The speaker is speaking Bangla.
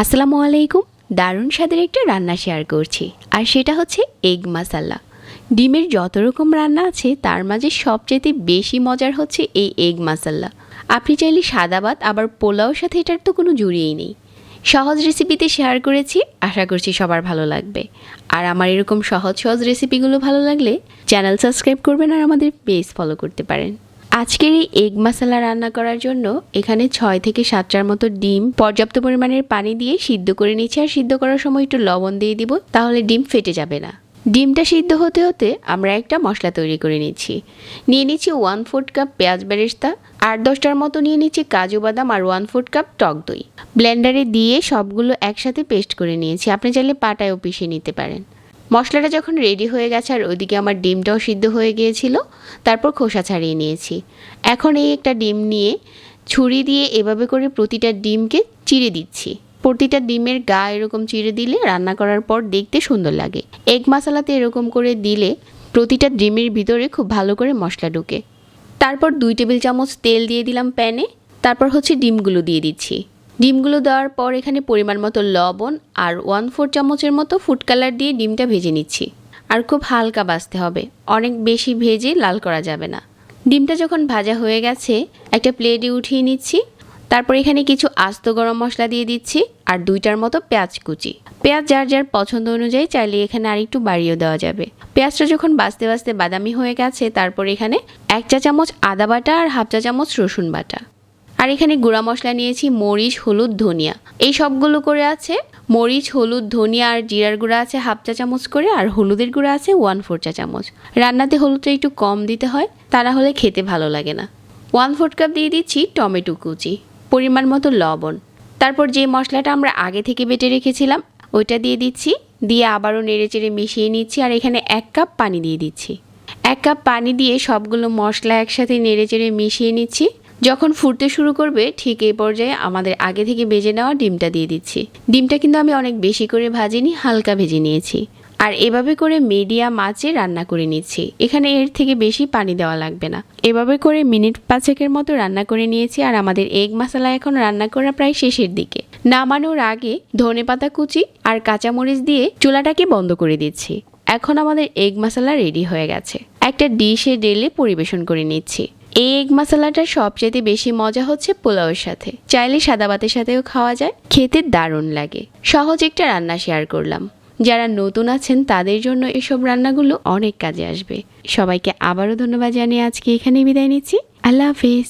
আসসালামু আলাইকুম। দারুণ স্বাদের একটা রান্না শেয়ার করছি, আর সেটা হচ্ছে এগ মাসালা। ডিমের যত রকম রান্না আছে তার মাঝে সবচেয়ে বেশি মজার হচ্ছে এই এগ মাসালা। আপনি চাইলে সাদা ভাত আবার পোলাওর সাথে এটার তো কোনো জুড়িয়েই নেই। সহজ রেসিপিতে শেয়ার করেছি, আশা করছি সবার ভালো লাগবে। আর আমার এরকম সহজ সহজ রেসিপিগুলো ভালো লাগলে চ্যানেল সাবস্ক্রাইব করবেন আর আমাদের পেজ ফলো করতে পারেন। আজকের এই এগ মাসালা রান্না করার জন্য এখানে 6 থেকে 7টার মতো ডিম পর্যাপ্ত পরিমাণের পানি দিয়ে সিদ্ধ করে নিচ্ছি। আর সিদ্ধ করার সময় একটু লবণ দিয়ে দিব, তাহলে ডিম ফেটে যাবে না। ডিমটা সিদ্ধ হতে হতে আমরা একটা মশলা তৈরি করে নিচ্ছি। নিয়ে নিচ্ছি 1/4 কাপ পেঁয়াজ বেরেস্তা, 8-10টার মতো নিয়ে নিচ্ছি কাজু বাদাম আর 1/4 কাপ টক দই। ব্লেন্ডারে দিয়ে সবগুলো একসাথে পেস্ট করে নিয়েছি। আপনি চাইলে পাটায়ও পিষে নিতে পারেন। মশলাটা যখন রেডি হয়ে গেছে আর ওইদিকে আমার ডিমটাও সিদ্ধ হয়ে গিয়েছিল, তারপর খোসা ছাড়িয়ে নিয়েছি। এখন এই একটা ডিম নিয়ে ছুরি দিয়ে এভাবে করে প্রতিটা ডিমকে চিড়ে দিচ্ছি। প্রতিটা ডিমের গা এরকম চিড়ে দিলে রান্না করার পর দেখতে সুন্দর লাগে। এগ মশলাতে এরকম করে দিলে প্রতিটা ডিমের ভিতরে খুব ভালো করে মশলা ঢুকে। তারপর 2 টেবিল চামচ তেল দিয়ে দিলাম প্যানে। তারপর হচ্ছে ডিমগুলো দিয়ে দিচ্ছি। ডিমগুলো দেওয়ার পর এখানে পরিমাণ মতো লবণ আর 1/4 চামচের মতো ফুড কালার দিয়ে ডিমটা ভেজে নিচ্ছি। আর খুব হালকা ভাজতে হবে, অনেক বেশি ভেজে লাল করা যাবে না। ডিমটা যখন ভাজা হয়ে গেছে একটা প্লেটে উঠিয়ে নিচ্ছি। তারপর এখানে কিছু আস্ত গরম মশলা দিয়ে দিচ্ছি আর 2টার মতো পেঁয়াজ কুচি। পেঁয়াজ যার যার পছন্দ অনুযায়ী চাইলে এখানে আরেকটু বাড়িয়েও দেওয়া যাবে। পেঁয়াজটা যখন বাজতে বাজতে বাদামি হয়ে গেছে, তারপর এখানে 1 চা চামচ আদা বাটা আর 1/2 চা চামচ রসুন বাটা। আর এখানে গুঁড়া মশলা নিয়েছি মরিচ, হলুদ, ধনিয়া। এই সবগুলো করে আছে মরিচ, হলুদ, ধনিয়া আর জিরার গুঁড়া আছে 1/2 চা চামচ করে, আর হলুদের গুঁড়া আছে 1/4 চা চামচ। রান্নাতে হলুদটা একটু কম দিতে হয়, তা না হলে খেতে ভালো লাগে না। 1/4 কাপ দিয়ে দিচ্ছি টমেটো কুচি, পরিমাণ মতো লবণ। তারপর যে মশলাটা আমরা আগে থেকে বেটে রেখেছিলাম ওইটা দিয়ে দিচ্ছি, দিয়ে আবারও নেড়েচেড়ে মিশিয়ে নিচ্ছি। আর এখানে 1 কাপ পানি দিয়ে দিচ্ছি। 1 কাপ পানি দিয়ে সবগুলো মশলা একসাথে নেড়েচেড়ে মিশিয়ে নিচ্ছি। যখন ফুটতে শুরু করবে ঠিক এই পর্যায়ে আমাদের আগে থেকে ভেজে নেওয়া ডিমটা দিয়ে দিচ্ছি। ডিমটা কিন্তু আমি অনেক বেশি করে ভাজিনি, হালকা ভেজে নিয়েছি। আর এভাবে করে মিডিয়াম আঁচে রান্না করে নিচ্ছি। এখানে এর থেকে বেশি পানি দেওয়া লাগবে না। এভাবে করে মিনিট 5-6 মতো রান্না করে নিয়েছি। আর আমাদের এগ মশলা এখন রান্না করা প্রায় শেষের দিকে। নামানোর আগে ধনেপাতা কুচি আর কাঁচামরিচ দিয়ে চুলাটাকে বন্ধ করে দিচ্ছি। এখন আমাদের এগ মশলা রেডি হয়ে গেছে। একটা ডিশে ঢেলে পরিবেশন করে নিচ্ছি। এই এগ মশলাটা সবচেয়ে বেশি মজা হচ্ছে পোলাওয়ের সাথে, চাইলে সাদা ভাতের সাথেও খাওয়া যায়, খেতে দারুণ লাগে। সহজ একটা রান্না শেয়ার করলাম। যারা নতুন আছেন তাদের জন্য এসব রান্নাগুলো অনেক কাজে আসবে। সবাইকে আবারও ধন্যবাদ জানিয়ে আজকে এখানেই বিদায় নিচ্ছি। আল্লাহ হাফেজ।